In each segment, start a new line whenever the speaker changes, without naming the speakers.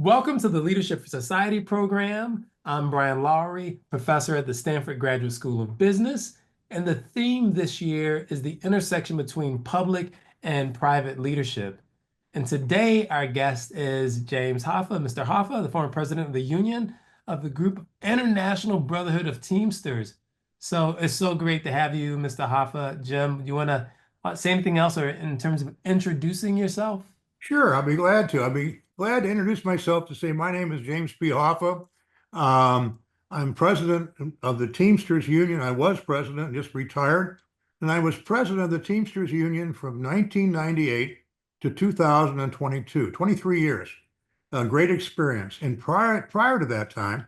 Welcome to the Leadership for Society program. I'm Brian Lowery, professor at the Stanford Graduate School of Business, and the theme this year is the intersection between public and private leadership. And today, our guest is James Hoffa, Mr. Hoffa, the former president of the union of the group International Brotherhood of Teamsters. So it's so great to have you, Mr. Hoffa. Jim, you want to say anything else or in terms of introducing yourself?
Sure, I'll be glad to. I'll be glad to introduce myself to say my name is James P. Hoffa. Um, I'm president of the Teamsters Union. I was president, just retired, and I was president of the Teamsters Union from 1998 to 2022, 23 years. A great experience. And prior to that time,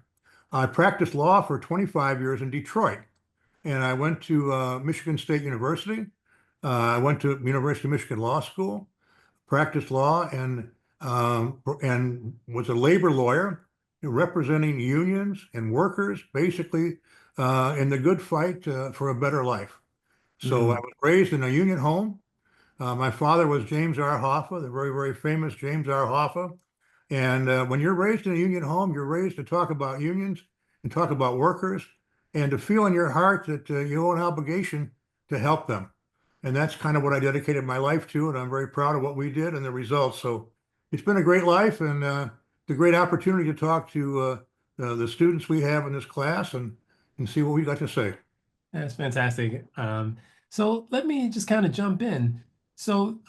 I practiced law for 25 years in Detroit. And I went to Michigan State University. I went to University of Michigan Law School, practiced law, and was a labor lawyer representing unions and workers, basically in the good fight for a better life. So I was raised in a union home. My father was James R. Hoffa, the very, very famous James R. Hoffa. And when you're raised in a union home, you're raised to talk about unions and talk about workers and to feel in your heart that you owe an obligation to help them. And that's kind of what I dedicated my life to. And I'm very proud of what we did and the results. So it's been a great life and it's a great opportunity to talk to the students we have in this class and see what we got to say.
That's fantastic. So let me just kind of jump in. So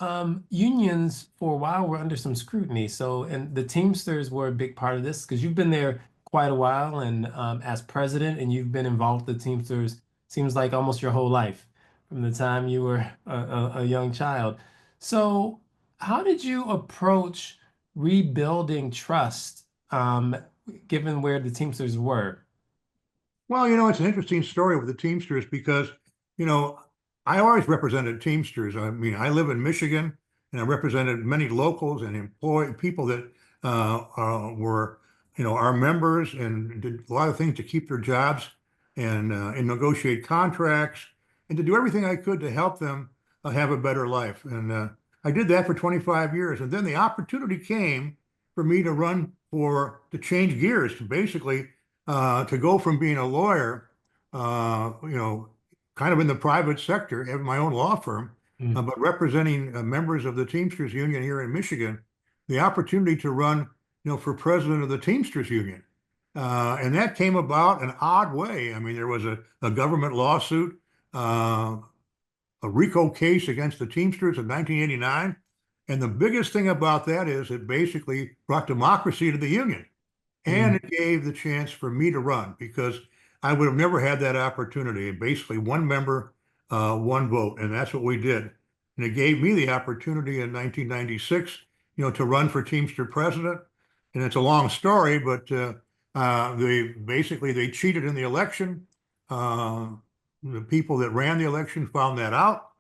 unions for a while were under some scrutiny. So and the Teamsters were a big part of this because you've been there quite a while and as president and you've been involved with the Teamsters seems like almost your whole life from the time you were a young child. So how did you approach rebuilding trust given where the Teamsters were?
Well, it's an interesting story with the Teamsters because, you know, I always represented Teamsters. I mean, I live in Michigan and I represented many locals and employee people that were, our members and did a lot of things to keep their jobs and negotiate contracts and to do everything I could to help them have a better life. And I did that for 25 years. And then the opportunity came for me to run to change gears, to basically to go from being a lawyer, kind of in the private sector, having my own law firm,
Mm.
but representing members of the Teamsters Union here in Michigan, the opportunity to run, for president of the Teamsters Union. And that came about an odd way. I mean, there was a government lawsuit, a RICO case against the Teamsters in 1989. And the biggest thing about that is it basically brought democracy to the union. And
Mm.
it gave the chance for me to run because I would have never had that opportunity. Basically, one member, one vote, and that's what we did. And it gave me the opportunity in 1996, to run for Teamster president. And it's a long story, but they cheated in the election. The people that ran the election found that out,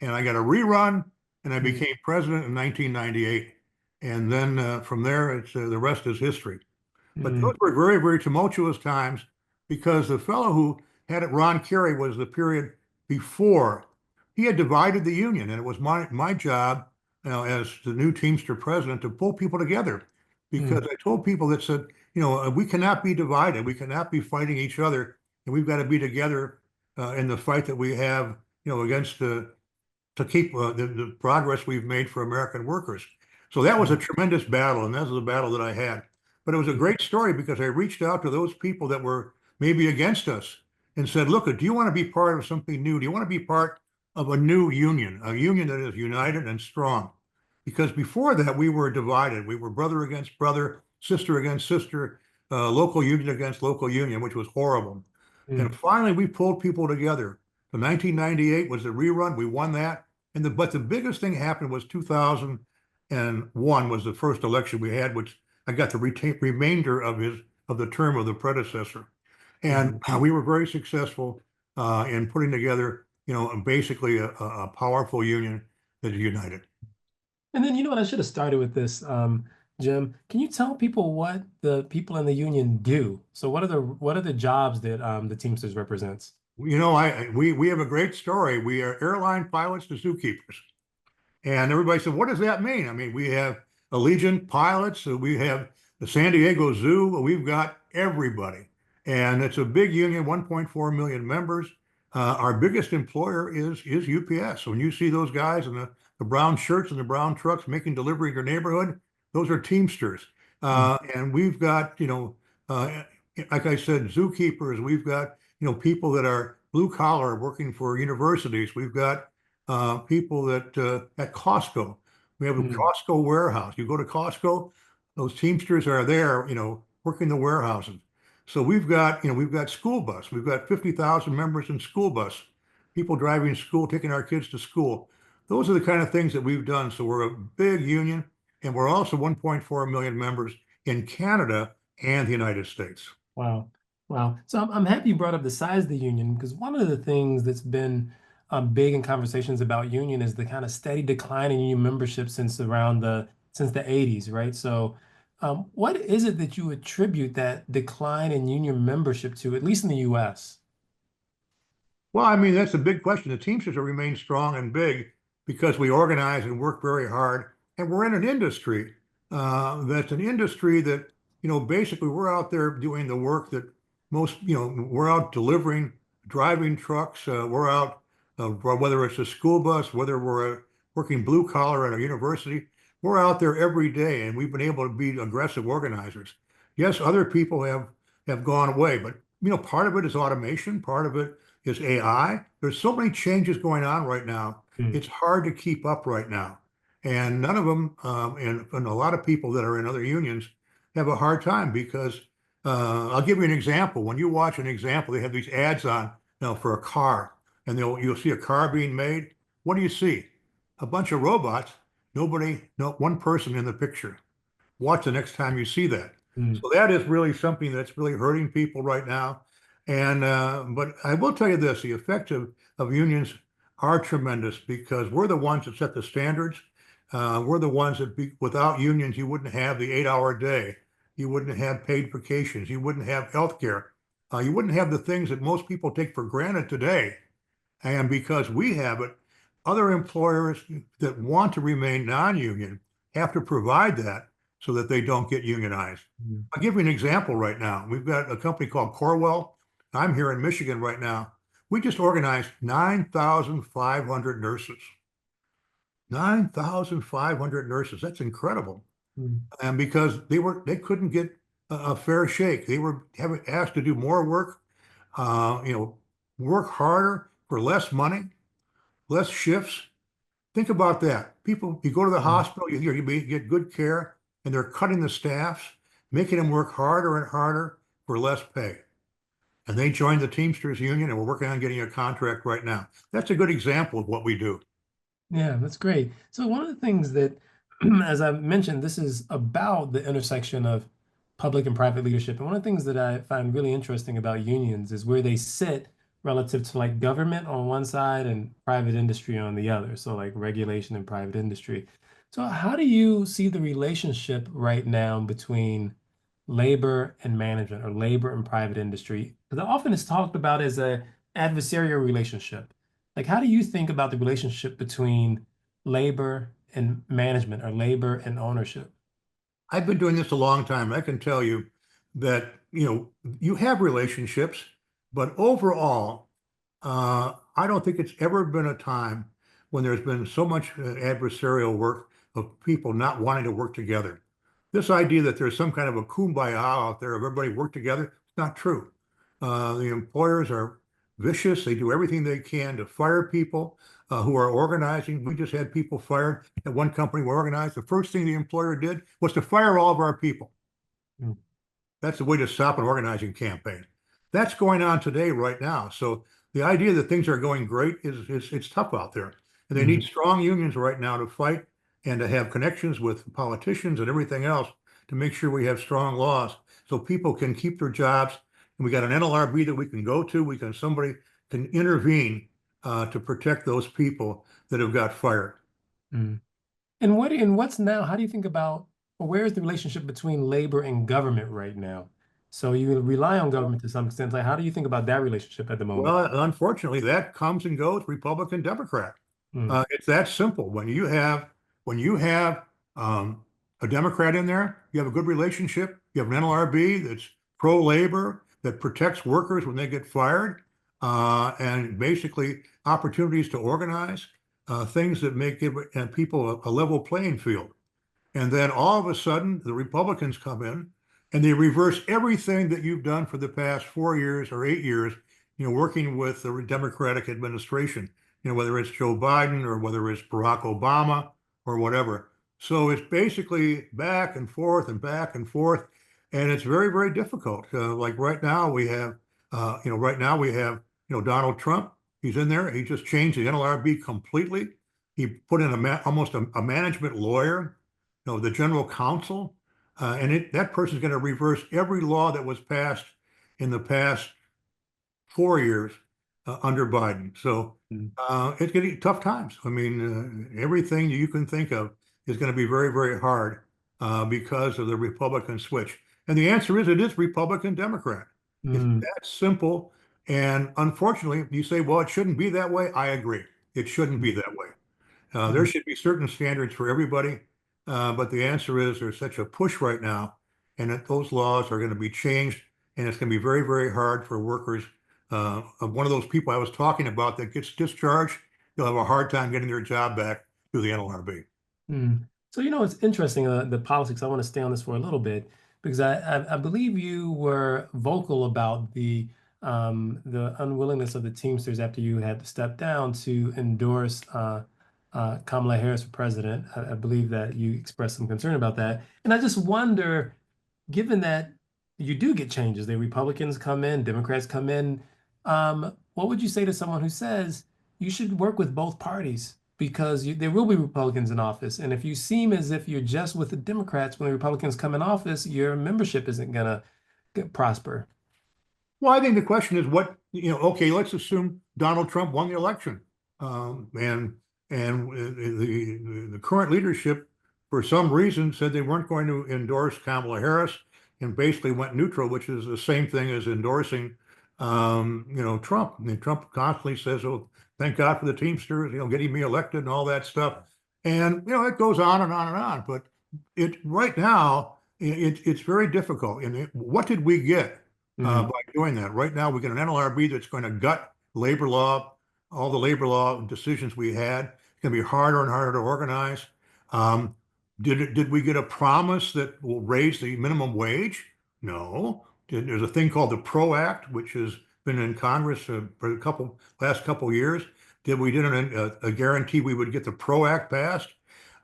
and I got a rerun, and I
Mm.
became president in 1998. And then from there, it's the rest is history. But those
Mm.
were very, very tumultuous times because the fellow who had it, Ron Carey, was the period before. He had divided the union, and it was my job, as the new Teamster president to pull people together because
Mm.
I told people that said, we cannot be divided. We cannot be fighting each other, and we've got to be together in the fight that we have, against to keep the progress we've made for American workers. So that was a
Mm.
tremendous battle, and that was the battle that I had. But it was a great story because I reached out to those people that were maybe against us and said, look, do you want to be part of something new? Do you want to be part of a new union, a union that is united and strong? Because before that, we were divided. We were brother against brother, sister against sister, local union against local union, which was horrible. And
Mm.
finally, we pulled people together. So 1998 was the rerun. We won that. But the biggest thing happened was 2001 was the first election we had, which I got the remainder of the term of the predecessor. And
Mm.
we were very successful in putting together, basically a powerful union that is united.
And then, you know what, I should have started with this, Jim. Can you tell people what the people in the union do? So what are the jobs that the Teamsters represents?
We have a great story. We are airline pilots to zookeepers. And everybody said, what does that mean? I mean, we have Allegiant pilots, we have The San Diego Zoo, we've got everybody. And it's a big union, 1.4 million members. Our biggest employer is UPS. So when you see those guys in the brown shirts and the brown trucks making delivery in your neighborhood, those are Teamsters.
Mm,
And we've got, uh, like I said, zookeepers. We've got, people that are blue collar working for universities. We've got people that at Costco. We have a
mm,
Costco warehouse. You go to Costco, those Teamsters are there, working the warehouses. So we've got school bus. We've got 50,000 members in school bus, people driving school, taking our kids to school. Those are the kind of things that we've done. So we're a big union, and we're also 1.4 million members in Canada and the United States.
wow. Wow. So I'm happy you brought up the size of the union because one of the things that's been big in conversations about union is the kind of steady decline in union membership since the 80s, right? So what is it that you attribute that decline in union membership to, at least in the US?
Well, I mean, that's a big question. The Teamsters have remained strong and big because we organize and work very hard. And we're in an industry that's an industry that, basically we're out there doing the work that we're out delivering, driving trucks. We're out, whether it's a school bus, whether we're working blue collar at a university, we're out there every day. And we've been able to be aggressive organizers. Yes, other people have gone away, but, part of it is automation, part of it is AI. There's so many changes going on right now.
Mm,
It's hard to keep up right now. And none of them, and a lot of people that are in other unions have a hard time because I'll give you an example. When you watch an example, they have these ads on, for a car, and you'll see a car being made. What do you see? A bunch of robots, nobody, no one person in the picture. Watch the next time you see that.
mm,
So that is really something that's really hurting people right now. And but I will tell you this, the effects of unions are tremendous because we're the ones that set the standards. We're the ones without unions, you wouldn't have the 8-hour day. You wouldn't have paid vacations. You wouldn't have health care. You wouldn't have the things that most people take for granted today. And because we have it, other employers that want to remain non-union have to provide that so that they don't get unionized.
mm.
I'll give you an example right now. We've got a company called Corwell. I'm here in Michigan right now. We just organized 9,500 nurses. 9,500 nurses. That's incredible.
Mm.
And because they couldn't get a fair shake. They were having asked to do more work, uh, you know, work harder for less money, less shifts. Think about that. People, you go to the
Mm.
hospital, you get good care, and they're cutting the staffs, making them work harder and harder for less pay. And they joined the Teamsters Union, and we're working on getting a contract right now. That's a good example of what we do.
Yeah, that's great. So one of the things that, as I mentioned, this is about the intersection of public and private leadership. And one of the things that I find really interesting about unions is where they sit relative to like government on one side and private industry on the other. So like regulation and private industry. So how do you see the relationship right now between labor and management or labor and private industry? Because often it's talked about as a adversarial relationship. Like, how do you think about the relationship between labor and management or labor and ownership?
I've been doing this a long time. I can tell you that, you have relationships, but overall, I don't think it's ever been a time when there's been so much adversarial work of people not wanting to work together. This idea that there's some kind of a kumbaya out there of everybody work together, it's not true. The employers are vicious. They do everything they can to fire people who are organizing. We just had people fired at one company we organized. The first thing the employer did was to fire all of our people.
Mm,
That's the way to stop an organizing campaign. That's going on today, right now. So the idea that things are going great is it's tough out there. And they need
mm,
strong unions right now to fight and to have connections with politicians and everything else to make sure we have strong laws so people can keep their jobs. And we got an NLRB that we can go to. Somebody can intervene to protect those people that have got fired.
mm. What's now, how do you think about, or where is the relationship between labor and government right now? So you rely on government to some extent. Like, how do you think about that relationship at the moment?
Well, unfortunately, that comes and goes, Republican, Democrat.
Mm,
It's that simple. When you have um, a Democrat in there, you have a good relationship, you have an NLRB that's pro-labor, that protects workers when they get fired, and basically opportunities to organize, things that make people a level playing field. And then all of a sudden, the Republicans come in and they reverse everything that you've done for the past 4 years or 8 years, working with the Democratic administration, whether it's Joe Biden or whether it's Barack Obama or whatever. So it's basically back and forth and back and forth, and it's very, very difficult. Like right now we have, Donald Trump. He's in there. He just changed the NLRB completely. He put in almost a management lawyer, the general counsel, and that person's going to reverse every law that was passed in the past 4 years under Biden. So
Mm,
it's going to be tough times. I mean, everything you can think of is going to be very, very hard because of the Republican switch. And the answer is it is Republican Democrat. It's
mm,
that simple. And unfortunately, you say, well, it shouldn't be that way. I agree. It shouldn't
mm,
be that way. There
mm,
should be certain standards for everybody, but the answer is there's such a push right now, and that those laws are going to be changed, and it's going to be very, very hard for workers. One of those people I was talking about that gets discharged, they'll have a hard time getting their job back through the NLRB.
mm. So, it's interesting, the politics. I want to stay on this for a little bit because I believe you were vocal about the unwillingness of the Teamsters after you had to step down to endorse Kamala Harris for president. I believe that you expressed some concern about that. And I just wonder, given that you do get changes, the Republicans come in, Democrats come in, what would you say to someone who says you should work with both parties because there will be Republicans in office, and if you seem as if you're just with the Democrats when the Republicans come in office, your membership isn't gonna prosper.
Well, I think the question is okay, let's assume Donald Trump won the election. And the current leadership, for some reason, said they weren't going to endorse Kamala Harris and basically went neutral, which is the same thing as endorsing, Trump. And Trump constantly says, "Oh, thank God for the Teamsters, getting me elected and all that stuff." And, it goes on and on and on. But right now, it's very difficult. And what did we get?
Mm,
By doing that. Right now, we get an NLRB that's going to gut labor law, all the labor law decisions we had. It's going to be harder and harder to organize. Um, did we get a promise that will raise the minimum wage? No. There's a thing called the PRO Act, which has been in Congress for last couple of years. Did we did a guarantee we would get the PRO Act passed?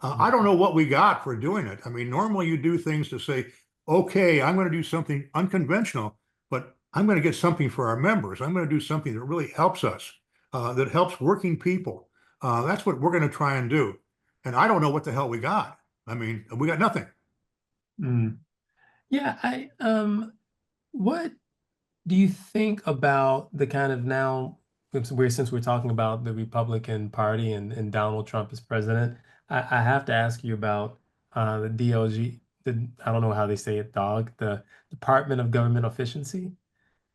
I don't know what we got for doing it. I mean, normally you do things to say, okay, I'm going to do something unconventional, but I'm going to get something for our members. I'm going to do something that really helps us, that helps working people. That's what we're going to try and do. And I don't know what the hell we got. I mean, we got nothing.
mm. Yeah, what do you think about the kind of now, since we're talking about the Republican Party and Donald Trump as president, I have to ask you about the DOG, I don't know how they say it, the Department of Government Efficiency.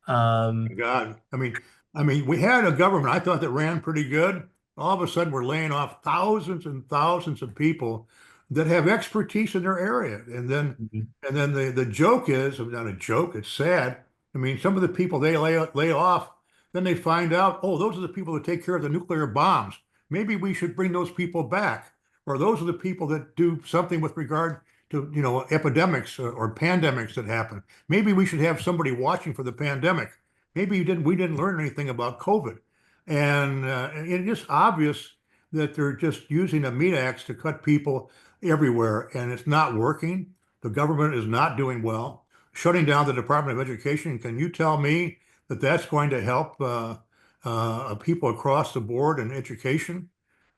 Um,
God, I mean, we had a government I thought that ran pretty good. All of a sudden, we're laying off thousands and thousands of people that have expertise in their area, and then
Mhm.
and then the joke is not a joke. It's sad. I mean, some of the people they lay off, then they find out, oh, those are the people that take care of the nuclear bombs. Maybe we should bring those people back, or those are the people that do something with regard to epidemics or pandemics that happen. Maybe we should have somebody watching for the pandemic. Maybe we didn't learn anything about COVID. And it's just obvious that they're just using a meat axe to cut people everywhere, and it's not working. The government is not doing well. Shutting down the Department of Education, can you tell me that that's going to help people across the board in education?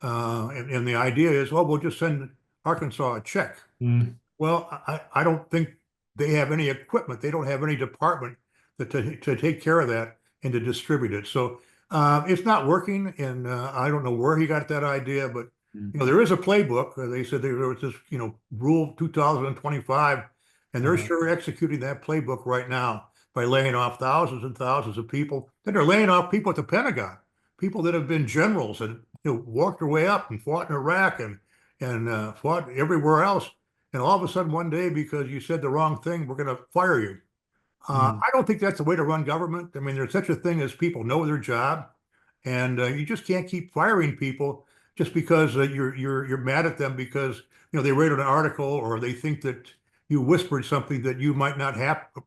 And the idea is, well, we'll just send Arkansas a check.
Mm,
Well, I don't think they have any equipment. They don't have any department to take care of that and to distribute it. So it's not working, and I don't know where he got that idea, but
mm,
there is a playbook. They said there was this rule 2025, and they're
uh,
sure executing that playbook right now by laying off thousands and thousands of people. Then they're laying off people at the Pentagon, people that have been generals and walked their way up and fought in Iraq and fought everywhere else, and all of a sudden one day, because you said the wrong thing, we're going to fire you.
Mm.
I don't think that's the way to run government. I mean, there's such a thing as people know their job, and you just can't keep firing people just because you're mad at them because they read an article or they think that you whispered something that you might not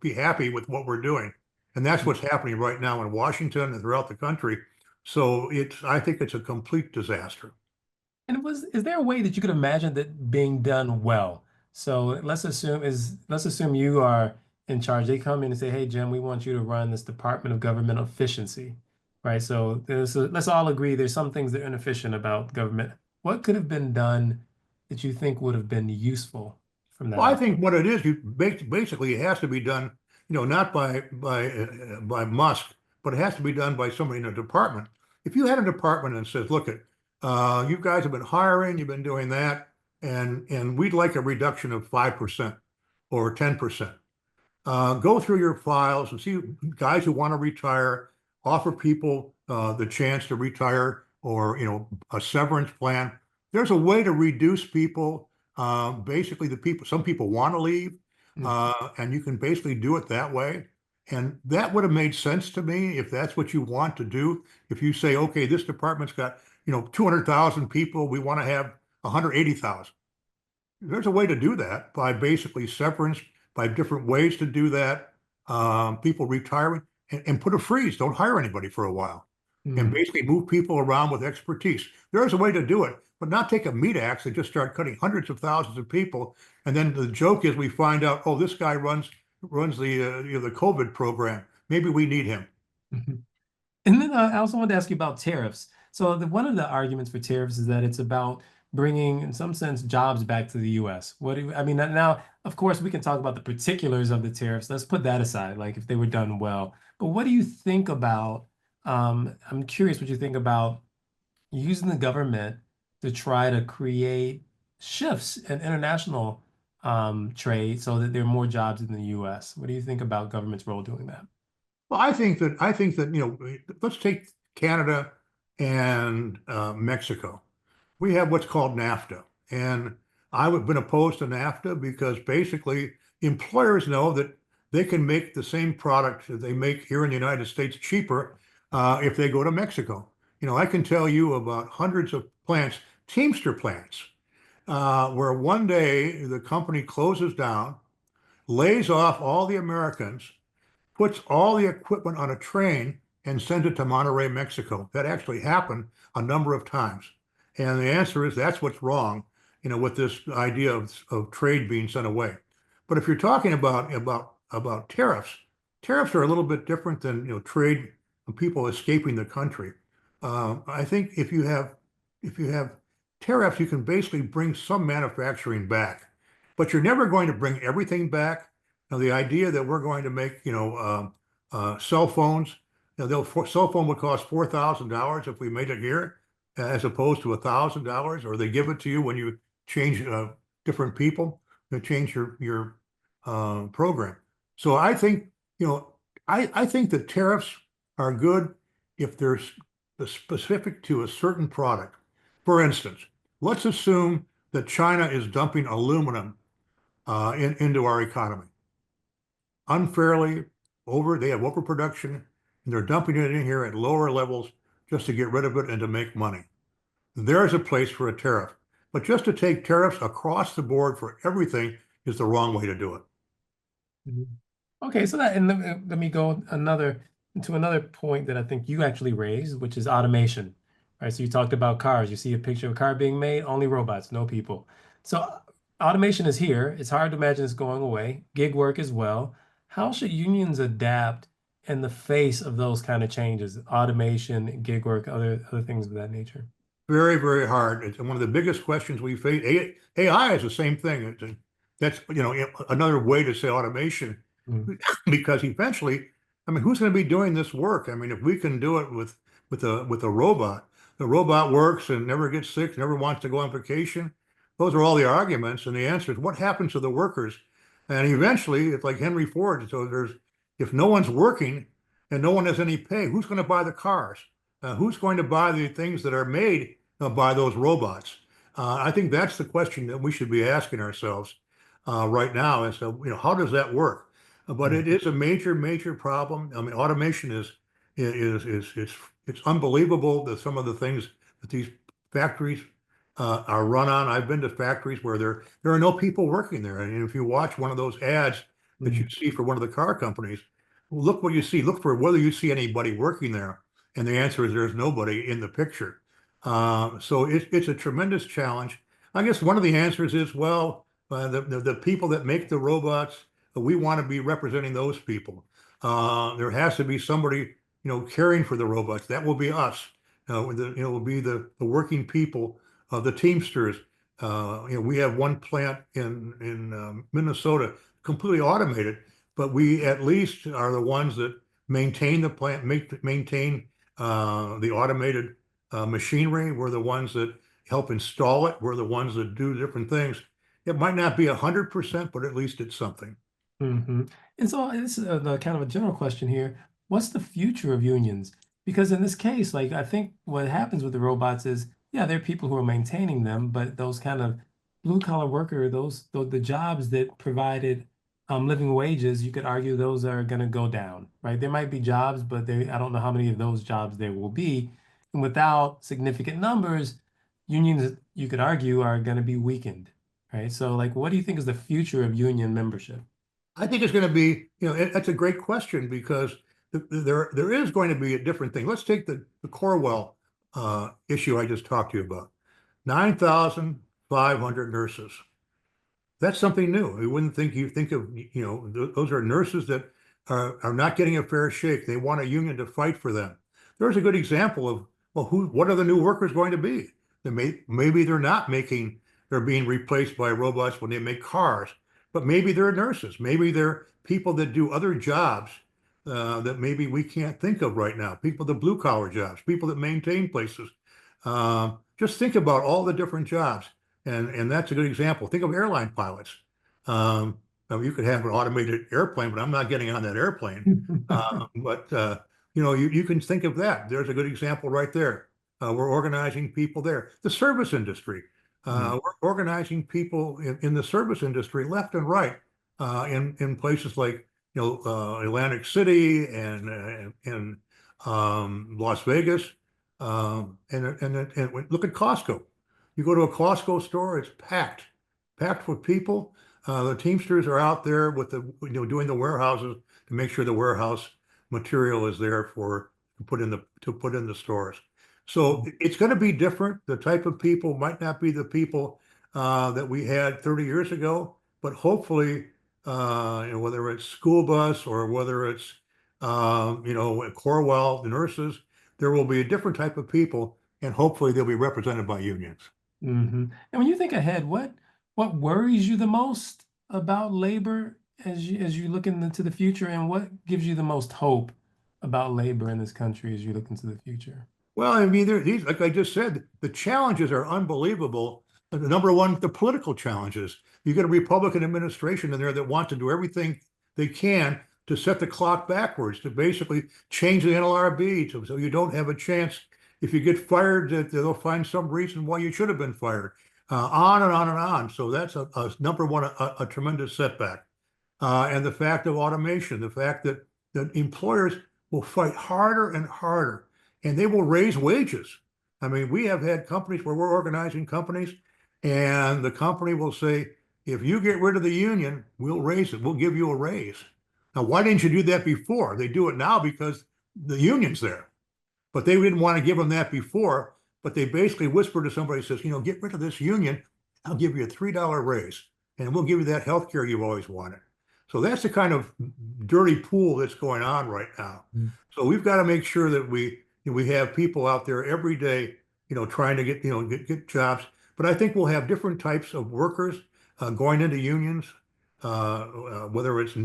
be happy with what we're doing. And that's what's happening right now in Washington and throughout the country. So I think it's a complete disaster.
And is there a way that you could imagine that being done well? So let's assume you are in charge. They come in and say, "Hey, Jim, we want you to run this Department of Government Efficiency," right? So let's all agree there's some things that are inefficient about government. What could have been done that you think would have been useful from that
Well, I think
outcome?
what it is, basically it has to be done, not by Musk, but it has to be done by somebody in a department. If you had a department and says, "Look, you guys have been hiring, you've been doing that, and we'd like a reduction of 5% or 10%." Go through your files and see guys who want to retire, offer people the chance to retire or, a severance plan. There's a way to reduce people. Basically, some people want to leave,
Mm,
and you can basically do it that way. And that would have made sense to me if that's what you want to do. If you say, okay, this department's got, 200,000 people, we want to have 180,000. There's a way to do that by basically severance, by different ways to do that. People retiring and put a freeze. Don't hire anybody for a while, and
mm,
basically move people around with expertise. There is a way to do it, but not take a meat axe and just start cutting hundreds of thousands of people. And then the joke is we find out, oh, this guy runs the COVID program. Maybe we need him.
mhm. And then I also wanted to ask you about tariffs. So one of the arguments for tariffs is that it's about bringing, in some sense, jobs back to the U.S. I mean, now, of course, we can talk about the particulars of the tariffs. Let's put that aside, like if they were done well. But what do you think about, I'm curious what you think about using the government to try to create shifts in international trade so that there are more jobs in the U.S. What do you think about government's role doing that?
Well, I think that let's take Canada and Mexico. We have what's called NAFTA. And I've been opposed to NAFTA because basically employers know that they can make the same product that they make here in the United States cheaper if they go to Mexico. I can tell you about hundreds of plants, Teamster plants, where one day the company closes down, lays off all the Americans, puts all the equipment on a train and sends it to Monterrey, Mexico. That actually happened a number of times. And the answer is that's what's wrong, with this idea of trade being sent away. But if you're talking about tariffs, tariffs are a little bit different than trade and people escaping the country. I think if you have tariffs, you can basically bring some manufacturing back, but you're never going to bring everything back. Now, the idea that we're going to make, cell phones, cell phone would cost $4,000 if we made it here, as opposed to $1,000, or they give it to you when you change different people, to change your program. So I think, I think that tariffs are good if they're specific to a certain product. For instance, let's assume that China is dumping aluminum into our economy unfairly. They have overproduction, and they're dumping it in here at lower levels just to get rid of it and to make money. There's a place for a tariff. But just to take tariffs across the board for everything is the wrong way to do it.
Mhm. Okay, so that and let me go another point that I think you actually raised, which is automation. Right. So you talked about cars. You see a picture of a car being made, only robots, no people. So automation is here. It's hard to imagine it's going away. Gig work as well. How should unions adapt in the face of those kind of changes? Automation, gig work, other things of that nature.
Very, very hard. It's one of the biggest questions we face. AI is the same thing. That's, another way to say automation,
Mm,
because eventually, I mean, who's going to be doing this work? I mean, if we can do it with a robot, the robot works and never gets sick, never wants to go on vacation. Those are all the arguments, and the answer is what happens to the workers? And eventually, it's like Henry Ford. So if no one's working and no one has any pay, who's going to buy the cars? Who's going to buy the things that are made by those robots? I think that's the question that we should be asking ourselves. right now. And so, how does that work? But
Mm,
it is a major, major problem. I mean, automation is it's unbelievable that some of the things that these factories are run on. I've been to factories where there are no people working there. And if you watch one of those ads that you
mm,
see for one of the car companies, look what you see. Look for whether you see anybody working there. And the answer is there's nobody in the picture. So it's a tremendous challenge. I guess one of the answers is, well, the people that make the robots, we want to be representing those people. There has to be somebody, caring for the robots. That will be us. Will be the working people, the Teamsters. We have one plant in Minnesota, completely automated, but we at least are the ones that maintain the plant, maintain the automated machinery. We're the ones that help install it. We're the ones that do different things. It might not be 100%, but at least it's something.
hmm And so this is a kind of a general question here. What's the future of unions? Because in this case, like I think what happens with the robots is, yeah, there are people who are maintaining them, but those kind of blue collar worker, the jobs that provided living wages, you could argue those are going to go down, right? There might be jobs, but I don't know how many of those jobs there will be. And without significant numbers, unions, you could argue, are going to be weakened, right? So, like, what do you think is the future of union membership?
I think it's going to be, that's a great question because there is going to be a different thing. Let's take the Corwell issue I just talked to you about. 9,500 nurses. That's something new. You think of, those are nurses that are not getting a fair shake. They want a union to fight for them. There's a good example of, well, what are the new workers going to be? Maybe they're being replaced by robots when they make cars, but maybe they're nurses. Maybe they're people that do other jobs that maybe we can't think of right now. People that blue collar jobs, people that maintain places. Just think about all the different jobs. And that's a good example. Think of airline pilots. Now you could have an automated airplane, but I'm not getting on that airplane. But you can think of that. There's a good example right there. We're organizing people there. The service industry.
Mm,
We're organizing people in the service industry left and right in places like Atlantic City and Las Vegas. And look at Costco. You go to a Costco store, it's packed with people. The Teamsters are out there with doing the warehouses to make sure the warehouse material is there for to put in the stores. So it's going to be different. The type of people might not be the people that we had 30 years ago, but hopefully, whether it's school bus or whether it's Corewell, the nurses, there will be a different type of people, and hopefully they'll be represented by unions.
And when you think ahead, what worries you the most about labor as you look into the future, and what gives you the most hope about labor in this country as you look into the future?
Well, I mean, these, like I just said, the challenges are unbelievable. The number one, the political challenges. You get a Republican administration in there that wants to do everything they can to set the clock backwards, to basically change the NLRB so you don't have a chance. If you get fired, that they'll find some reason why you should have been fired. On and on and on. So that's a number one, a tremendous setback. And the fact of automation, the fact that employers will fight harder and harder, and they will raise wages. I mean, we have had companies where we're organizing companies, and the company will say, if you get rid of the union, we'll raise it. We'll give you a raise. Now, why didn't you do that before? They do it now because the union's there. But they didn't want to give them that before. But they basically whispered to somebody, says, get rid of this union. I'll give you a $3 raise, and we'll give you that health care you've always wanted. So that's the kind of dirty pool that's going on right now.
Mm.
So we've got to make sure that we have people out there every day, trying to get jobs. But I think we'll have different types of workers going into unions, whether it's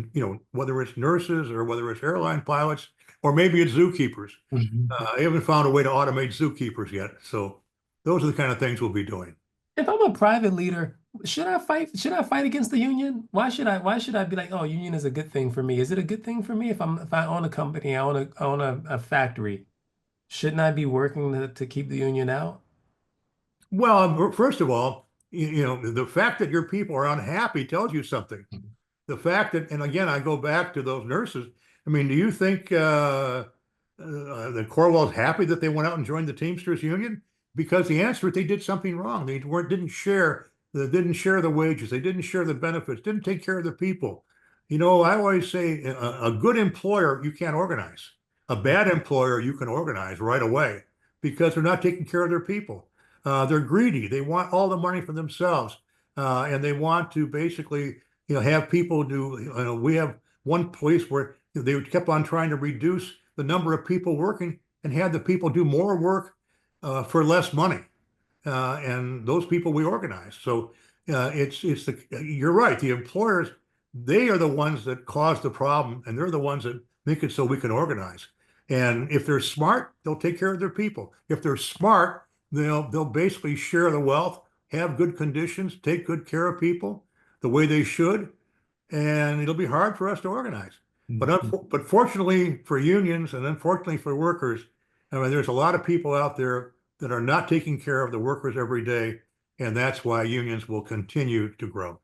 nurses or whether it's airline pilots or maybe it's zookeepers. I haven't found a way to automate zookeepers yet. So those are the kind of things we'll be doing.
If I'm a private leader, should I fight? Should I fight against the union? Why should I be like, oh, union is a good thing for me? Is it a good thing for me if I own a company, I own a factory? Shouldn't I be working to keep the union out?
Well, first of all, the fact that your people are unhappy tells you something. The fact that, and again, I go back to those nurses. I mean, do you think that Corwell's happy that they went out and joined the Teamsters Union? Because the answer is they did something wrong. They didn't share the wages. They didn't share the benefits. Didn't take care of the people. I always say a good employer you can't organize. A bad employer you can organize right away because they're not taking care of their people. They're greedy. They want all the money for themselves, and they want to basically, have people do. We have one place where they kept on trying to reduce the number of people working and had the people do more work for less money. And those people we organize. So you're right. The employers, they are the ones that cause the problem, and they're the ones that make it so we can organize. And if they're smart, they'll take care of their people. If they're smart, they'll basically share the wealth, have good conditions, take good care of people the way they should, and it'll be hard for us to organize. But fortunately for unions and unfortunately for workers, I mean, there's a lot of people out there that are not taking care of the workers every day, and that's why unions will continue to grow.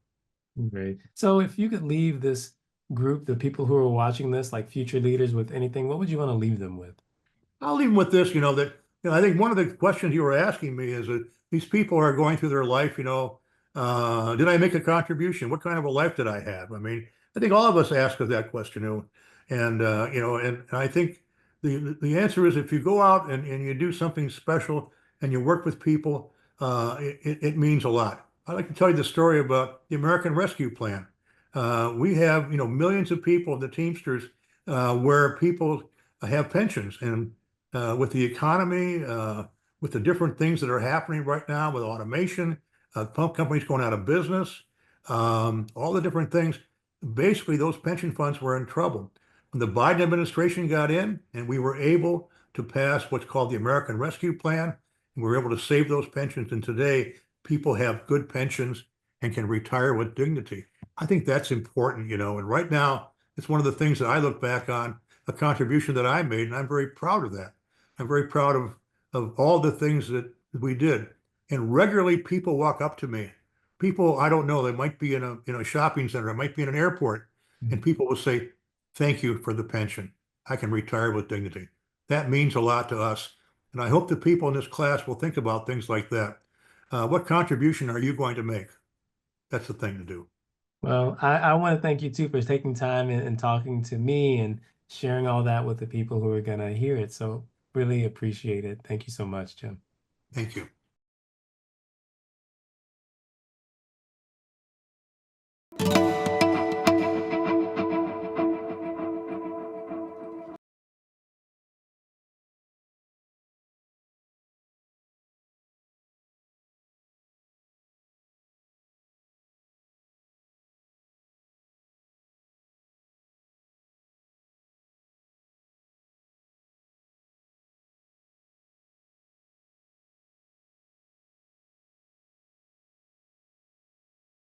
Great. So if you could leave this group, the people who are watching this, like future leaders, with anything, what would you want to leave them with?
I'll leave them with this, I think one of the questions you were asking me is that these people are going through their life, did I make a contribution? What kind of a life did I have? I mean, I think all of us ask us that question, and I think the answer is if you go out and you do something special and you work with people, it means a lot. I'd like to tell you the story about the American Rescue Plan. We have, millions of people in the Teamsters where people have pensions, and with the economy, with the different things that are happening right now with automation, pump companies going out of business, all the different things. Basically, those pension funds were in trouble. When the Biden administration got in and we were able to pass what's called the American Rescue Plan, and we were able to save those pensions. And today, people have good pensions and can retire with dignity. I think that's important, and right now, it's one of the things that I look back on, a contribution that I made, and I'm very proud of that. I'm very proud of all the things that we did. And regularly people walk up to me. People I don't know, they might be in a shopping center, it might be in an airport, and people will say, "Thank you for the pension. I can retire with dignity." That means a lot to us. And I hope the people in this class will think about things like that. What contribution are you going to make? That's the thing to do.
Well, I want to thank you too for taking time and talking to me and sharing all that with the people who are going to hear it. So really appreciate it. Thank you so much, Jim.
Thank you.